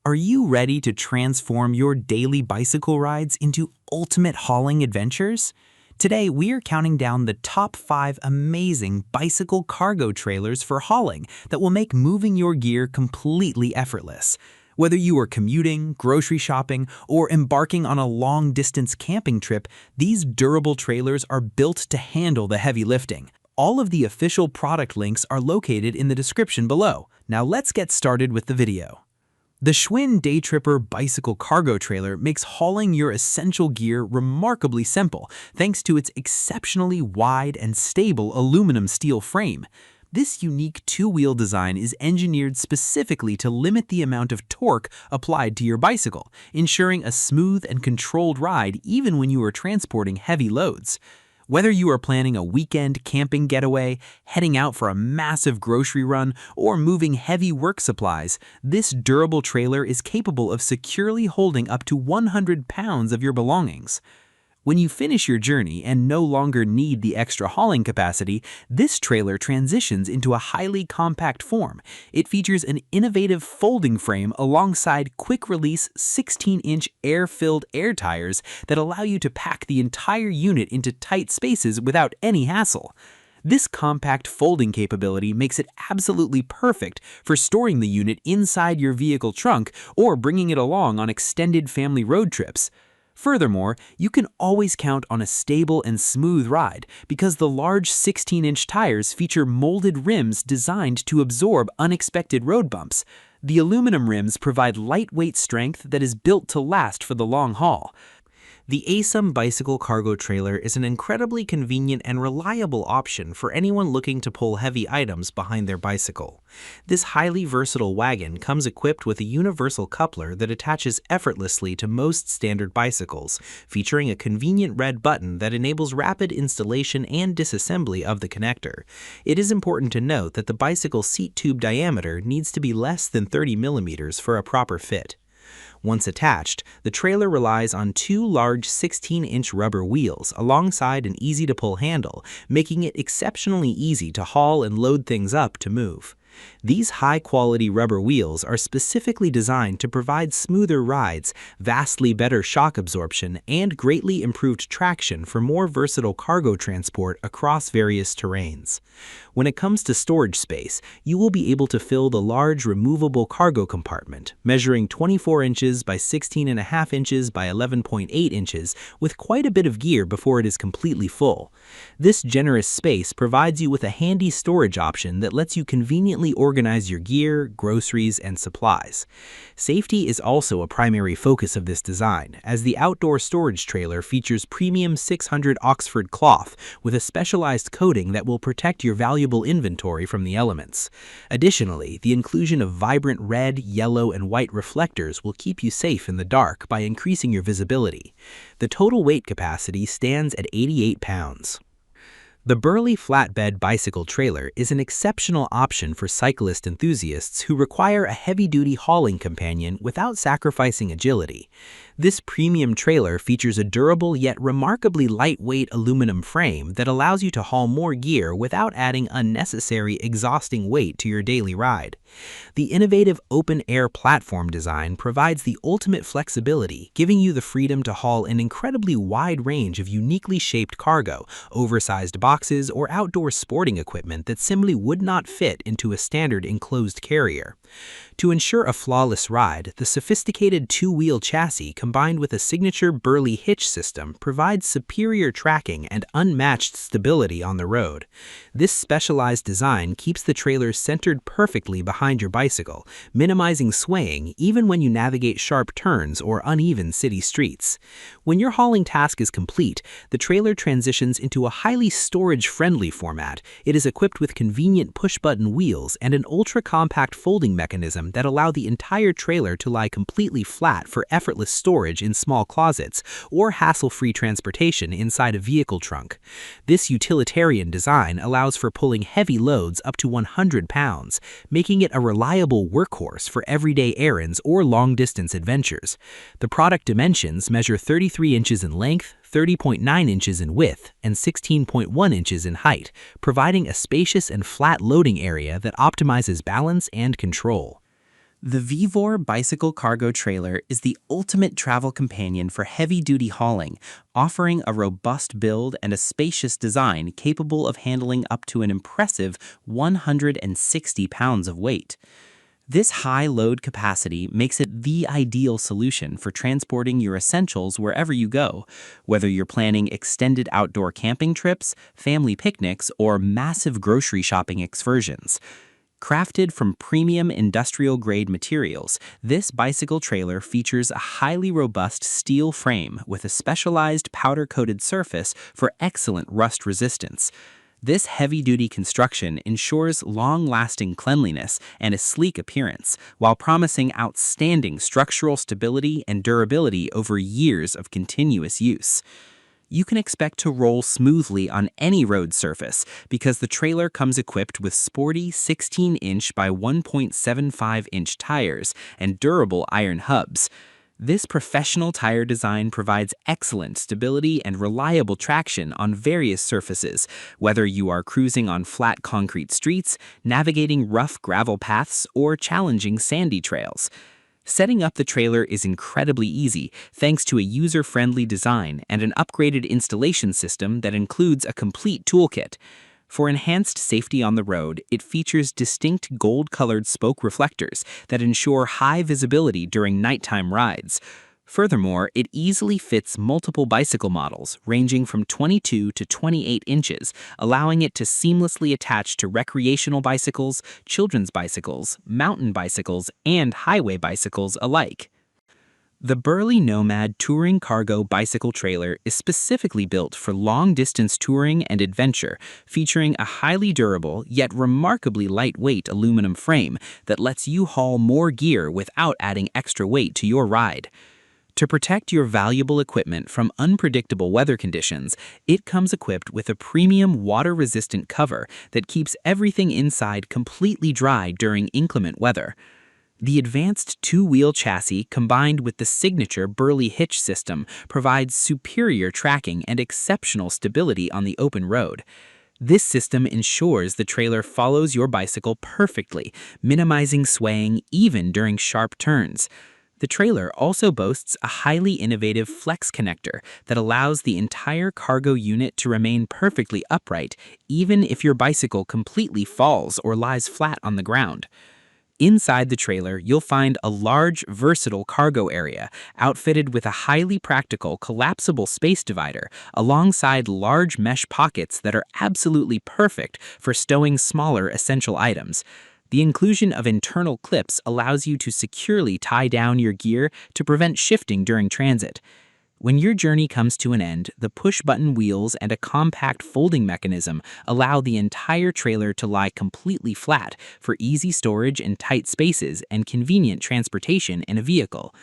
Are you ready to transform your daily bicycle rides into ultimate hauling adventures? Today, we are counting down the top 5 amazing bicycle cargo trailers for hauling that will make moving your gear completely effortless. Whether you are commuting, grocery shopping, or embarking on a long-distance camping trip, these durable trailers are built to handle the heavy lifting. All of the official product links are located in the description below. Now let's get started with the video. The Schwinn Daytripper bicycle cargo trailer makes hauling your essential gear remarkably simple thanks to its exceptionally wide and stable aluminum steel frame. This unique two-wheel design is engineered specifically to limit the amount of torque applied to your bicycle, ensuring a smooth and controlled ride even when you are transporting heavy loads. Whether you are planning a weekend camping getaway, heading out for a massive grocery run, or moving heavy work supplies, this durable trailer is capable of securely holding up to 100 pounds of your belongings. When you finish your journey and no longer need the extra hauling capacity, this trailer transitions into a highly compact form. It features an innovative folding frame alongside quick-release 16-inch air-filled air tires that allow you to pack the entire unit into tight spaces without any hassle. This compact folding capability makes it absolutely perfect for storing the unit inside your vehicle trunk or bringing it along on extended family road trips. Furthermore, you can always count on a stable and smooth ride because the large 16-inch tires feature molded rims designed to absorb unexpected road bumps. The aluminum rims provide lightweight strength that is built to last for the long haul. The Aosom bicycle cargo trailer is an incredibly convenient and reliable option for anyone looking to pull heavy items behind their bicycle. This highly versatile wagon comes equipped with a universal coupler that attaches effortlessly to most standard bicycles, featuring a convenient red button that enables rapid installation and disassembly of the connector. It is important to note that the bicycle seat tube diameter needs to be less than 30 millimeters for a proper fit. Once attached, the trailer relies on 2 large 16-inch rubber wheels alongside an easy-to-pull handle, making it exceptionally easy to haul and load things up to move. These high-quality rubber wheels are specifically designed to provide smoother rides, vastly better shock absorption, and greatly improved traction for more versatile cargo transport across various terrains. When it comes to storage space, you will be able to fill the large removable cargo compartment, measuring 24 inches by 16.5 inches by 11.8 inches, with quite a bit of gear before it is completely full. This generous space provides you with a handy storage option that lets you conveniently organize your gear, groceries, and supplies. Safety is also a primary focus of this design, as the outdoor storage trailer features premium 600 Oxford cloth with a specialized coating that will protect your valuable inventory from the elements. Additionally, the inclusion of vibrant red, yellow, and white reflectors will keep you safe in the dark by increasing your visibility. The total weight capacity stands at 88 pounds. The Burley Flatbed bicycle trailer is an exceptional option for cyclist enthusiasts who require a heavy-duty hauling companion without sacrificing agility. This premium trailer features a durable yet remarkably lightweight aluminum frame that allows you to haul more gear without adding unnecessary exhausting weight to your daily ride. The innovative open-air platform design provides the ultimate flexibility, giving you the freedom to haul an incredibly wide range of uniquely shaped cargo, oversized boxes, or outdoor sporting equipment that simply would not fit into a standard enclosed carrier. To ensure a flawless ride, the sophisticated two-wheel chassis combined with a signature Burley hitch system provides superior tracking and unmatched stability on the road. This specialized design keeps the trailer centered perfectly behind your bicycle, minimizing swaying even when you navigate sharp turns or uneven city streets. When your hauling task is complete, the trailer transitions into a highly storage-friendly format. It is equipped with convenient push-button wheels and an ultra-compact folding mechanism that allow the entire trailer to lie completely flat for effortless storage in small closets or hassle-free transportation inside a vehicle trunk. This utilitarian design allows for pulling heavy loads up to 100 pounds, making it a reliable workhorse for everyday errands or long-distance adventures. The product dimensions measure 33 inches in length, 30.9 inches in width, and 16.1 inches in height, providing a spacious and flat loading area that optimizes balance and control. The VEVOR bicycle cargo trailer is the ultimate travel companion for heavy-duty hauling, offering a robust build and a spacious design capable of handling up to an impressive 160 pounds of weight. This high load capacity makes it the ideal solution for transporting your essentials wherever you go, whether you're planning extended outdoor camping trips, family picnics, or massive grocery shopping excursions. Crafted from premium industrial-grade materials, this bicycle trailer features a highly robust steel frame with a specialized powder-coated surface for excellent rust resistance. This heavy-duty construction ensures long-lasting cleanliness and a sleek appearance, while promising outstanding structural stability and durability over years of continuous use. You can expect to roll smoothly on any road surface because the trailer comes equipped with sporty 16-inch by 1.75-inch tires and durable iron hubs. This professional tire design provides excellent stability and reliable traction on various surfaces, whether you are cruising on flat concrete streets, navigating rough gravel paths, or challenging sandy trails. Setting up the trailer is incredibly easy thanks to a user-friendly design and an upgraded installation system that includes a complete toolkit. For enhanced safety on the road, it features distinct gold-colored spoke reflectors that ensure high visibility during nighttime rides. Furthermore, it easily fits multiple bicycle models ranging from 22 to 28 inches, allowing it to seamlessly attach to recreational bicycles, children's bicycles, mountain bicycles, and highway bicycles alike. The Burley Nomad Touring Cargo Bicycle Trailer is specifically built for long-distance touring and adventure, featuring a highly durable yet remarkably lightweight aluminum frame that lets you haul more gear without adding extra weight to your ride. To protect your valuable equipment from unpredictable weather conditions, it comes equipped with a premium water-resistant cover that keeps everything inside completely dry during inclement weather. The advanced two-wheel chassis combined with the signature Burley hitch system provides superior tracking and exceptional stability on the open road. This system ensures the trailer follows your bicycle perfectly, minimizing swaying even during sharp turns. The trailer also boasts a highly innovative flex connector that allows the entire cargo unit to remain perfectly upright even if your bicycle completely falls or lies flat on the ground. Inside the trailer, you'll find a large, versatile cargo area outfitted with a highly practical, collapsible space divider alongside large mesh pockets that are absolutely perfect for stowing smaller essential items. The inclusion of internal clips allows you to securely tie down your gear to prevent shifting during transit. When your journey comes to an end, the push-button wheels and a compact folding mechanism allow the entire trailer to lie completely flat for easy storage in tight spaces and convenient transportation in a vehicle.